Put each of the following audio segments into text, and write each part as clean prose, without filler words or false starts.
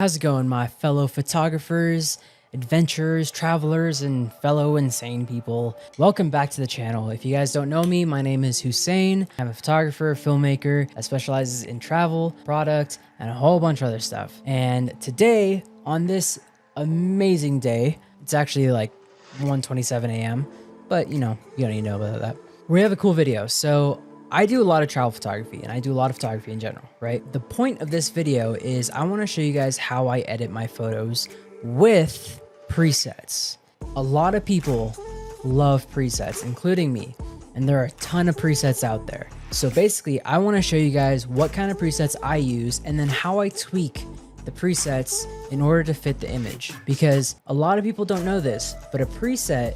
How's it going, my fellow photographers, adventurers, travelers, and fellow insane people? Welcome back to the channel. If you guys don't know me, my name is Hussein. I'm a photographer, filmmaker that specializes in travel, product, and a whole bunch of other stuff. And today, on this amazing day, it's actually like 1:27 a.m., but you don't need to know about that. We have a cool video. So I do a lot of travel photography and I do a lot of photography in general, right? The point of this video is I want to show you guys how I edit my photos with presets. A lot of people love presets, including me, and there are a ton of presets out there. So basically, I want to show you guys what kind of presets I use and then how I tweak the presets in order to fit the image. Because a lot of people don't know this, but a preset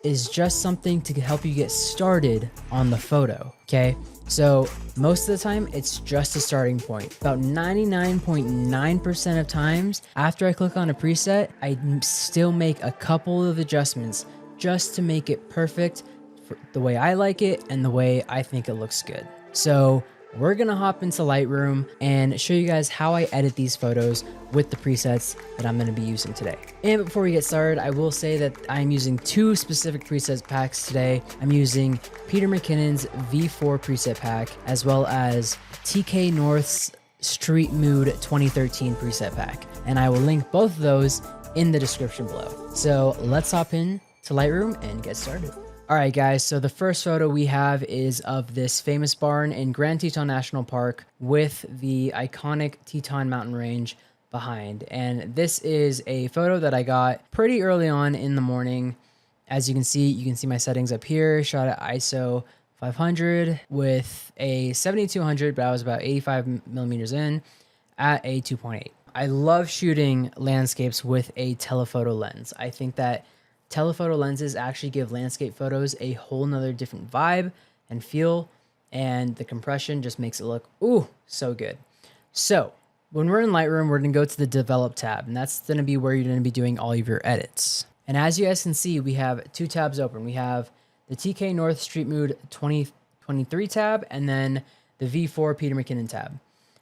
is just something to help you get started on the photo, okay? So most of the time, it's just a starting point. About 99.9% of times, after I click on a preset, I still make a couple of adjustments just to make it perfect for the way I like it and the way I think it looks good. So we're gonna hop into Lightroom and show you guys how I edit these photos with the presets that I'm gonna be using today. And before we get started, I will say that I'm using two specific presets packs today. I'm using Peter McKinnon's V4 preset pack, as well as TK North's Street Mood 2013 preset pack. And I will link both of those in the description below. So let's hop in to Lightroom and get started. All right, guys, so the first photo we have is of this famous barn in Grand Teton National Park with the iconic Teton Mountain Range behind. And this is a photo that I got pretty early on in the morning. As you can see my settings up here, shot at ISO 500 with a 7200, but I was about 85 millimeters in at a 2.8. I love shooting landscapes with a telephoto lens. I think that telephoto lenses actually give landscape photos a whole nother different vibe and feel, and the compression just makes it look, ooh, so good. So when we're in Lightroom, we're gonna go to the Develop tab, and that's gonna be where you're gonna be doing all of your edits. And as you guys can see, we have two tabs open. We have the TK North Street Mood 2023 tab, and then the V4 Peter McKinnon tab.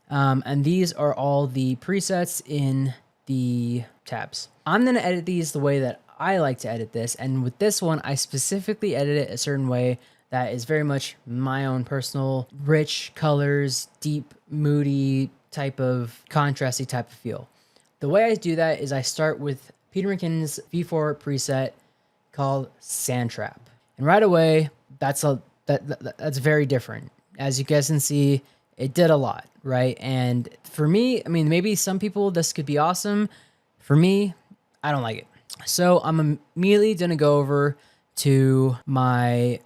And these are all the presets in the tabs. I'm gonna edit these the way that I like to edit this, and with this one, I specifically edit it a certain way that is very much my own personal, rich colors, deep, moody type of contrasty type of feel. The way I do that is I start with Peter McKinnon's V4 preset called Sand Trap, and right away, that's very different. As you guys can see, it did a lot, right? And for me, I mean, maybe some people this could be awesome. For me, I don't like it. So I'm immediately going to go over to my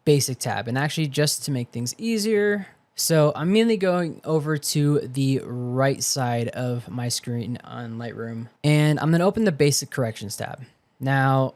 basic tab, and actually just to make things easier. So I'm immediately going over to the right side of my screen on Lightroom, and I'm going to open the basic corrections tab. Now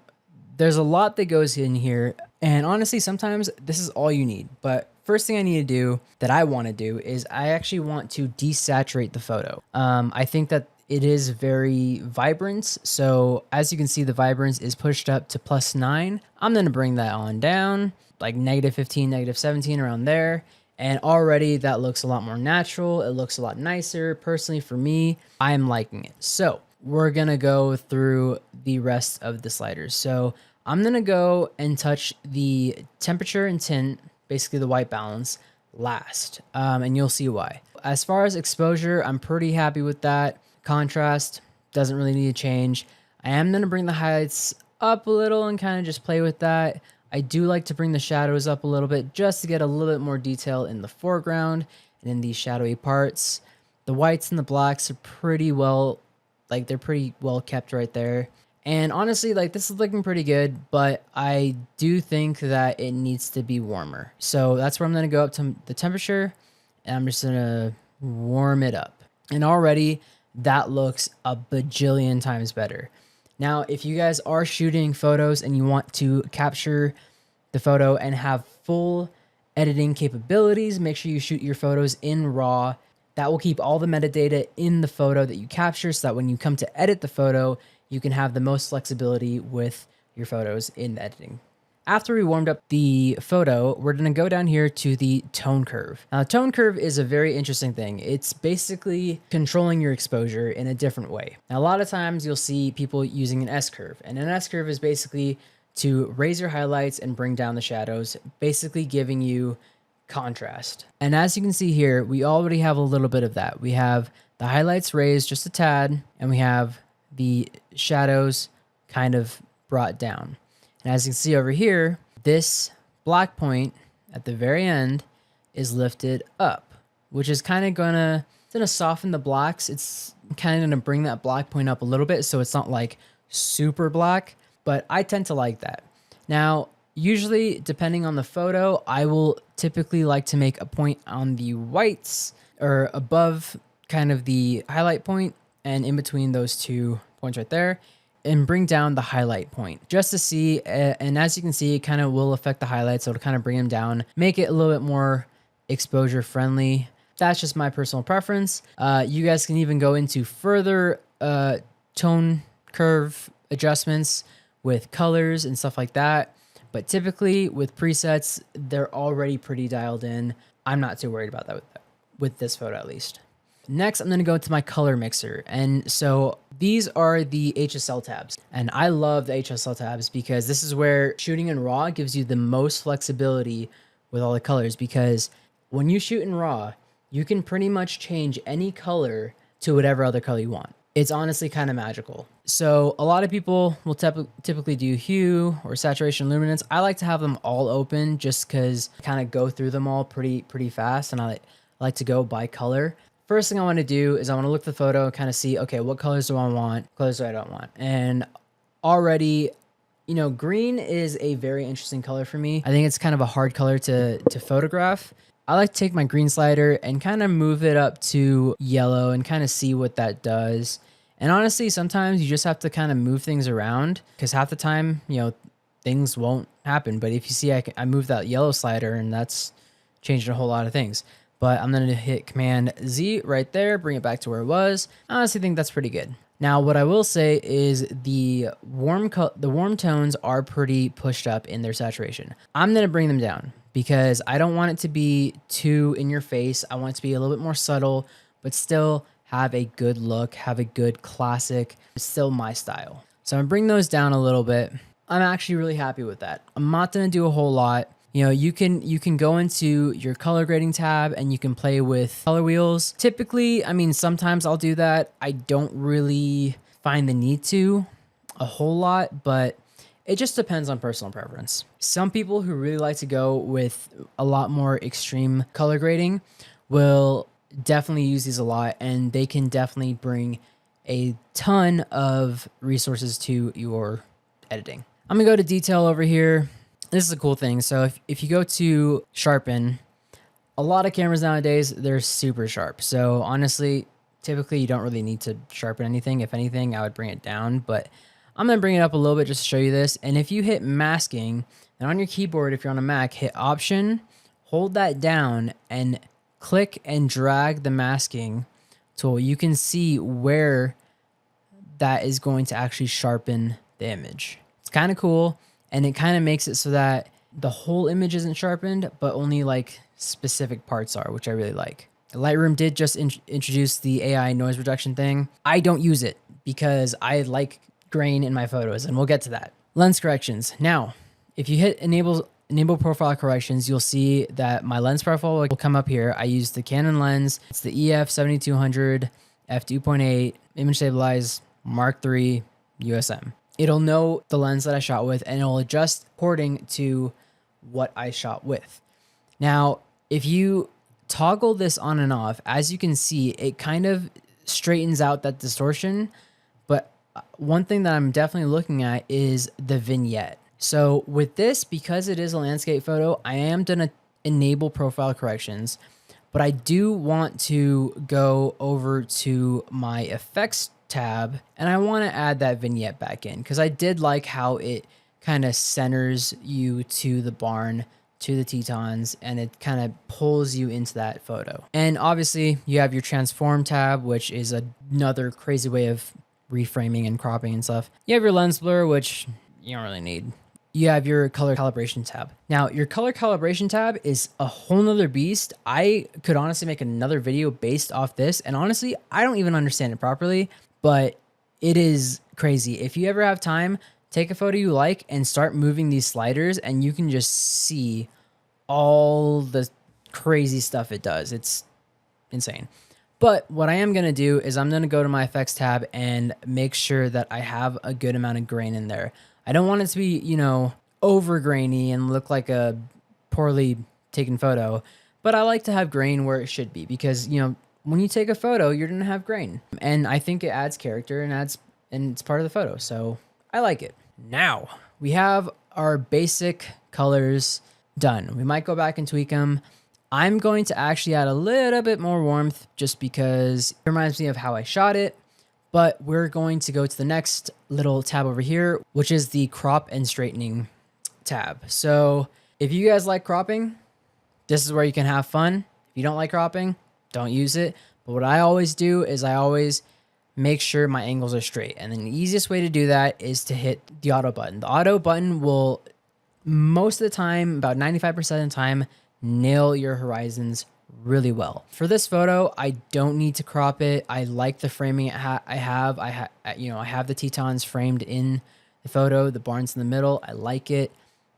there's a lot that goes in here, and honestly, sometimes this is all you need. But first thing I need to do that I want to do is I actually want to desaturate the photo. I think that it is very vibrant. So as you can see, the vibrance is pushed up to +9. I'm going to bring that on down, like -15, -17, around there. And already that looks a lot more natural. It looks a lot nicer. Personally, for me, I'm liking it. So we're going to go through the rest of the sliders. So I'm going to go and touch the temperature and tint, basically the white balance, last. And you'll see why. As far as exposure, I'm pretty happy with that. Contrast doesn't really need to change. I am going to bring the highlights up a little and kind of just play with that. I do like to bring the shadows up a little bit just to get a little bit more detail in the foreground and in these shadowy parts. The whites and the blacks are pretty well, like they're pretty well kept right there. And honestly, like this is looking pretty good, but I do think that it needs to be warmer. So that's where I'm going to go up to the temperature, and I'm just going to warm it up. And already that looks a bajillion times better. Now, if you guys are shooting photos and you want to capture the photo and have full editing capabilities, make sure you shoot your photos in RAW. That will keep all the metadata in the photo that you capture, so that when you come to edit the photo, you can have the most flexibility with your photos in editing. After we warmed up the photo, we're gonna go down here to the tone curve. Now, tone curve is a very interesting thing. It's basically controlling your exposure in a different way. Now, a lot of times you'll see people using an S-curve, and an S-curve is basically to raise your highlights and bring down the shadows, basically giving you contrast. And as you can see here, we already have a little bit of that. We have the highlights raised just a tad, and we have the shadows kind of brought down. And as you can see over here, this black point at the very end is lifted up, which is kind of gonna soften the blacks. It's kind of gonna bring that black point up a little bit, so it's not like super black, but I tend to like that. Now, usually, depending on the photo, I will typically like to make a point on the whites or above kind of the highlight point and in between those 2 points right there, and bring down the highlight point just to see. And as you can see, it kind of will affect the highlights. So it'll kind of bring them down, make it a little bit more exposure friendly. That's just my personal preference. You guys can even go into further tone curve adjustments with colors and stuff like that. But typically with presets, they're already pretty dialed in. I'm not too worried about that with this photo at least. Next, I'm going to go to my color mixer. And so these are the HSL tabs. And I love the HSL tabs because this is where shooting in RAW gives you the most flexibility with all the colors, because when you shoot in RAW, you can pretty much change any color to whatever other color you want. It's honestly kind of magical. So a lot of people will typically do hue or saturation, luminance. I like to have them all open just because I kind of go through them all pretty fast, and I like to go by color. First thing I want to do is I want to look at the photo and kind of see, okay, what colors do I want, colors do I don't want. And already, you know, green is a very interesting color for me. I think it's kind of a hard color to photograph. I like to take my green slider and kind of move it up to yellow and kind of see what that does. And honestly, sometimes you just have to kind of move things around, because half the time, you know, things won't happen. But if you see, I moved that yellow slider, and that's changed a whole lot of things. But I'm going to hit Command Z right there, bring it back to where it was. I honestly think that's pretty good. Now, what I will say is the warm tones are pretty pushed up in their saturation. I'm going to bring them down because I don't want it to be too in your face. I want it to be a little bit more subtle, but still have a good look, have a good classic, still my style. So I'm going to bring those down a little bit. I'm actually really happy with that. I'm not going to do a whole lot. You know, you can go into your color grading tab and you can play with color wheels. Typically, I mean, sometimes I'll do that. I don't really find the need to a whole lot, but it just depends on personal preference. Some people who really like to go with a lot more extreme color grading will definitely use these a lot, and they can definitely bring a ton of resources to your editing. I'm gonna go to detail over here. This is a cool thing. So if you go to sharpen, a lot of cameras nowadays, they're super sharp. So honestly, typically you don't really need to sharpen anything. If anything, I would bring it down, but I'm going to bring it up a little bit just to show you this. And if you hit masking, and on your keyboard, if you're on a Mac, hit Option, hold that down and click and drag the masking tool. You can see where that is going to actually sharpen the image. It's kind of cool. And it kind of makes it so that the whole image isn't sharpened, but only like specific parts are, which I really like. Lightroom did just introduce the AI noise reduction thing. I don't use it because I like grain in my photos, and we'll get to that. Lens corrections. Now, if you hit enable profile corrections, you'll see that my lens profile will come up here. I use the Canon lens. It's the EF 7200 f2.8 image stabilized Mark III USM. It'll know the lens that I shot with, and it'll adjust according to what I shot with. Now, if you toggle this on and off, as you can see, it kind of straightens out that distortion. But one thing that I'm definitely looking at is the vignette. So with this, because it is a landscape photo, I am going to enable profile corrections, but I do want to go over to my effects tab, and I want to add that vignette back in because I did like how it kind of centers you to the barn, to the Tetons, and it kind of pulls you into that photo. And obviously you have your transform tab, which is another crazy way of reframing and cropping and stuff. You have your lens blur, which you don't really need. you have your color calibration tab. Now, your color calibration tab is a whole nother beast. I could honestly make another video based off this. And honestly, I don't even understand it properly, but it is crazy. If you ever have time, take a photo you like and start moving these sliders and you can just see all the crazy stuff it does. It's insane. But what I am going to do is I'm going to go to my effects tab and make sure that I have a good amount of grain in there. I don't want it to be, you know, over grainy and look like a poorly taken photo, but I like to have grain where it should be because, you know, when you take a photo, you're going to have grain. And I think it adds character and it's part of the photo. So I like it. Now we have our basic colors done. We might go back and tweak them. I'm going to actually add a little bit more warmth just because it reminds me of how I shot it. But we're going to go to the next little tab over here, which is the crop and straightening tab. So if you guys like cropping, this is where you can have fun. If you don't like cropping, don't use it. But what I always do is I always make sure my angles are straight. And then the easiest way to do that is to hit the auto button. The auto button will, most of the time, about 95% of the time, nail your horizons really well. For this photo, I don't need to crop it. I like the framing I have. I have the Tetons framed in the photo, the barns in the middle. I like it.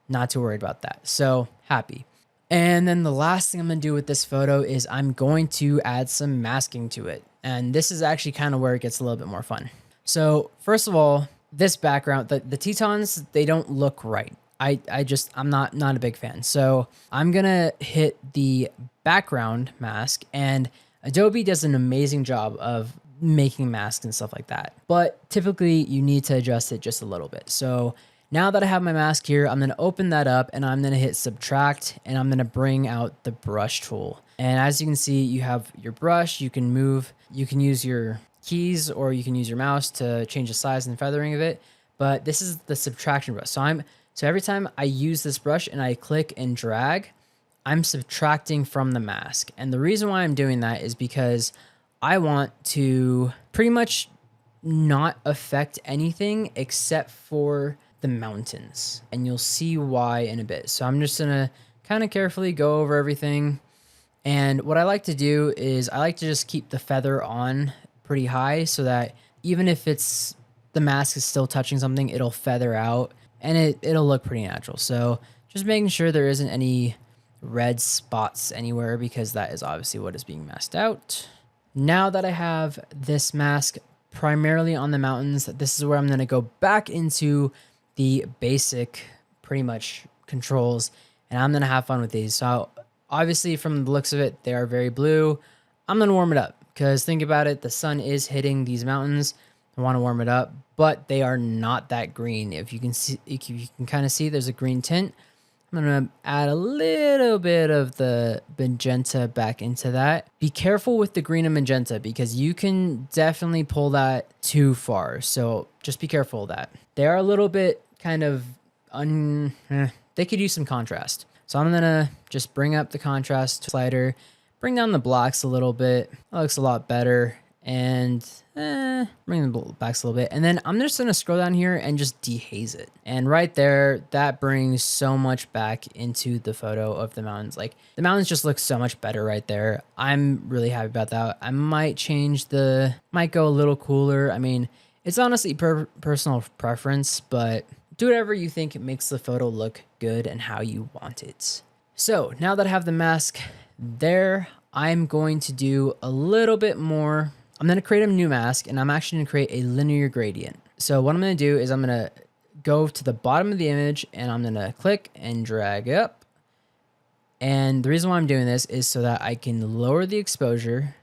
Not too worried about that. So happy. And then the last thing I'm going to do with this photo is I'm going to add some masking to it. And this is actually kind of where it gets a little bit more fun. So first of all, this background, the Tetons, they don't look right. I'm not a big fan. So I'm going to hit the background mask, and Adobe does an amazing job of making masks and stuff like that. But typically you need to adjust it just a little bit. So now that I have my mask here, I'm going to open that up and I'm going to hit subtract and I'm going to bring out the brush tool. And as you can see, you have your brush, you can move, you can use your keys or you can use your mouse to change the size and feathering of it. But this is the subtraction brush. So every time I use this brush and I click and drag, I'm subtracting from the mask. And the reason why I'm doing that is because I want to pretty much not affect anything except for the mountains. And you'll see why in a bit. So I'm just gonna kind of carefully go over everything. And what I like to do is I like to just keep the feather on pretty high so that even if the mask is still touching something, it'll feather out. And it'll look pretty natural. So just making sure there isn't any red spots anywhere because that is obviously what is being masked out. Now that I have this mask primarily on the mountains, this is where I'm going to go back into the basic pretty much controls and I'm going to have fun with these. So obviously from the looks of it, they are very blue. I'm going to warm it up because think about it. The sun is hitting these mountains. I want to warm it up, but they are not that green. If you can see, you can kind of see there's a green tint. I'm going to add a little bit of the magenta back into that. Be careful with the green and magenta because you can definitely pull that too far. So just be careful of that. They are a little bit kind of, they could use some contrast. So I'm going to just bring up the contrast slider, bring down the blacks a little bit. That looks a lot better. And bring the backs a little bit. And then I'm just going to scroll down here and just dehaze it. And right there, that brings so much back into the photo of the mountains. Like the mountains just look so much better right there. I'm really happy about that. I might might go a little cooler. I mean, it's honestly personal preference, but do whatever you think makes the photo look good and how you want it. So now that I have the mask there, I'm going to do a little bit more. I'm going to create a new mask and I'm actually going to create a linear gradient. So what I'm going to do is I'm going to go to the bottom of the image and I'm going to click and drag up. And the reason why I'm doing this is so that I can lower the exposure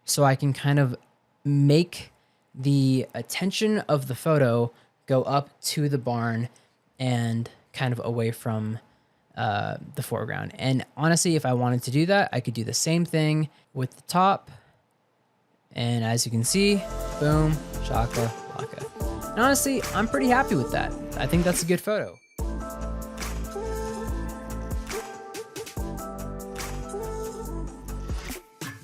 so I can kind of make the attention of the photo go up to the barn and kind of away from the foreground. And honestly, if I wanted to do that, I could do the same thing with the top. And as you can see, boom, shaka, laka. And honestly, I'm pretty happy with that. I think that's a good photo.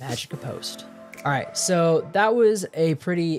Magic of post. All right, so that was a pretty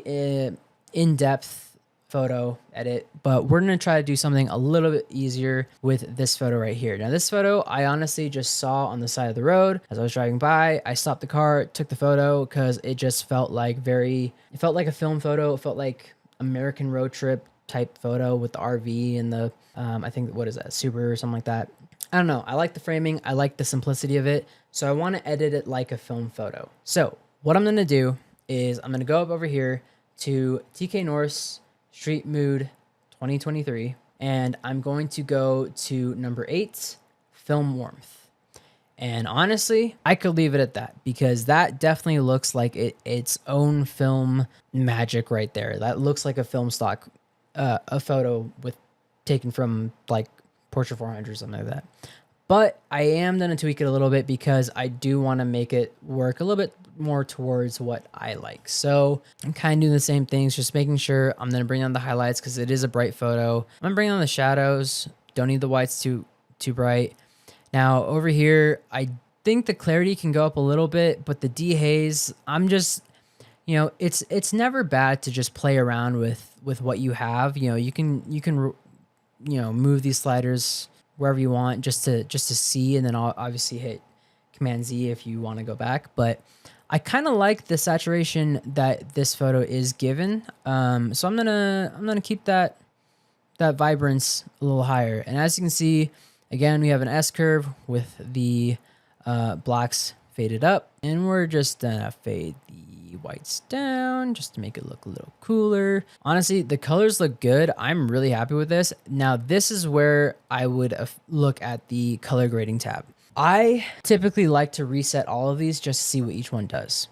in-depth photo edit, but we're gonna try to do something a little bit easier with this photo right here. Now this photo I honestly just saw on the side of the road as I was driving by. I stopped the car, took the photo because it just felt like it felt like a film photo. It felt like American road trip type photo with the RV and the I think, what is that, Subaru or something like that. I don't know. I like the framing. I like the simplicity of it. So I want to edit it like a film photo. So what I'm going to do is I'm going to go up over here to TK North's Street Mood 2023. And I'm going to go to number 8, Film Warmth. And honestly, I could leave it at that because that definitely looks like its own film magic right there. That looks like a film stock, a photo taken from like Portrait 400 or something like that. But I am going to tweak it a little bit because I do want to make it work a little bit more towards what I like. So I'm kind of doing the same things, just making sure I'm going to bring on the highlights because it is a bright photo. I'm going to bring on the shadows. Don't need the whites too bright. Now over here, I think the clarity can go up a little bit, but the dehaze, I'm just, you know, it's never bad to just play around with what you have. You know, you can move these sliders wherever you want just to see, and then I'll obviously hit Command Z if you want to go back. But I kind of like the saturation that this photo is given. So I'm gonna keep that vibrance a little higher. And as you can see, again, we have an SCurve with the blacks faded up, and we're just gonna fade the whites down just to make it look a little cooler. Honestly, the colors look good. I'm really happy with this. Now, this is where I would look at the color grading tab. I typically like to reset all of these just to see what each one does.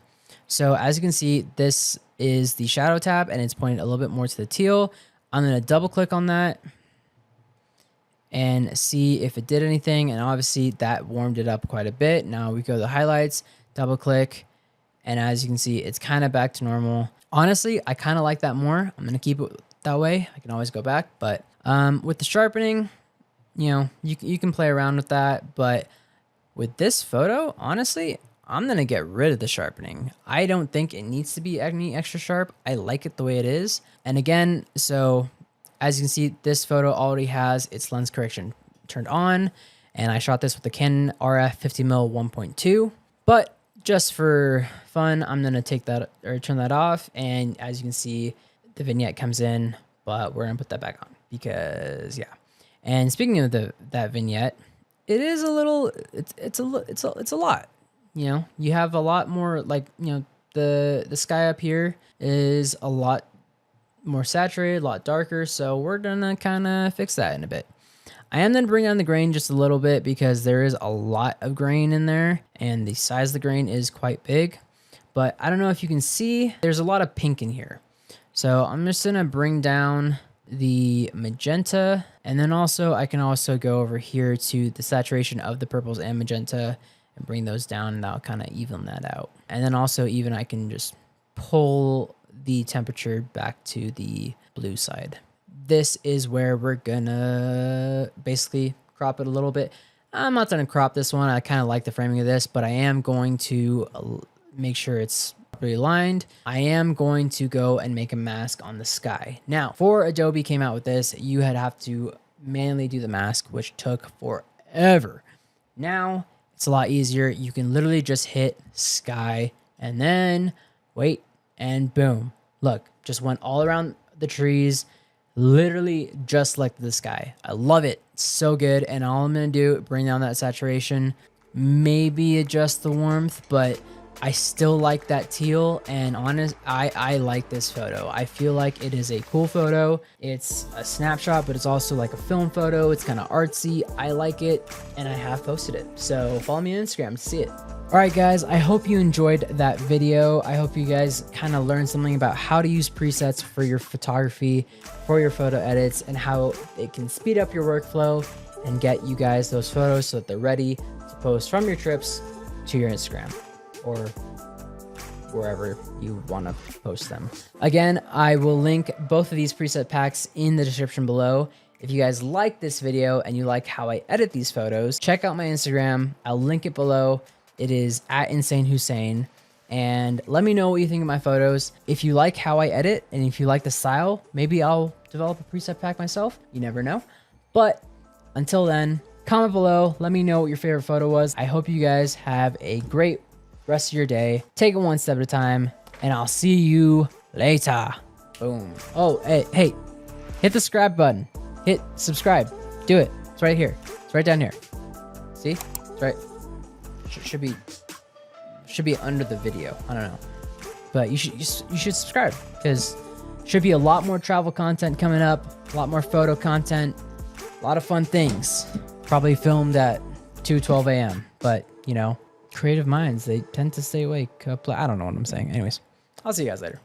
So as you can see, this is the shadow tab and it's pointed a little bit more to the teal. I'm going to double click on that and see if it did anything. And obviously that warmed it up quite a bit. Now we go to the highlights, double click. And as you can see, it's kind of back to normal. Honestly, I kind of like that more. I'm going to keep it that way. I can always go back. But with the sharpening, you know, you can play around with that. But with this photo, honestly, I'm going to get rid of the sharpening. I don't think it needs to be any extra sharp. I like it the way it is. And again, so as you can see, this photo already has its lens correction turned on. And I shot this with the Canon RF 50mm 1.2. But just for fun, I'm going to take that or turn that off. And as you can see, the vignette comes in, but we're going to put that back on because yeah. And speaking of that vignette, it is a little, it's a lot, you know, you have a lot more, like, you know, the sky up here is a lot more saturated, a lot darker. So we're going to kind of fix that in a bit. I am going to bring down the grain just a little bit because there is a lot of grain in there and the size of the grain is quite big. But I don't know if you can see, there's a lot of pink in here. So I'm just going to bring down the magenta, and then also I can also go over here to the saturation of the purples and magenta and bring those down, and that'll kind of even that out. And then also even I can just pull the temperature back to the blue side. This is where we're gonna basically crop it a little bit. I'm not gonna crop this one. I kind of like the framing of this, but I am going to make sure it's properly aligned. I am going to go and make a mask on the sky. Now, before Adobe came out with this, you have to manually do the mask, which took forever. Now, it's a lot easier. You can literally just hit sky and then wait, and boom. Look, just went all around the trees, literally just like the sky. I love it. It's so good. And all I'm going to do, bring down that saturation, maybe adjust the warmth, but I still like that teal. And I like this photo. I feel like it is a cool photo. It's a snapshot, but it's also like a film photo. It's kind of artsy. I like it, and I have posted it. So follow me on Instagram to see it. All right, guys, I hope you enjoyed that video. I hope you guys kind of learned something about how to use presets for your photography, for your photo edits, and how it can speed up your workflow and get you guys those photos so that they're ready to post from your trips to your Instagram or wherever you want to post them. Again, I will link both of these preset packs in the description below. If you guys like this video and you like how I edit these photos, check out my Instagram. I'll link it below. It is at InsainHusain. and let me know what you think of my photos. If you like how I edit and if you like the style, maybe I'll develop a preset pack myself. You never know. But until then, comment below. Let me know what your favorite photo was. I hope you guys have a great rest of your day. Take it one step at a time, and I'll see you later. Boom. Oh, hey, hit the subscribe button. Hit subscribe. Do it. It's right here. It's right down here. See? It's right. Should be under the video. I don't know. But you should subscribe, because should be a lot more travel content coming up, a lot more photo content, a lot of fun things. Probably filmed at 2:12 a.m. But, you know, creative minds, they tend to stay awake. I don't know what I'm saying. Anyways, I'll see you guys later.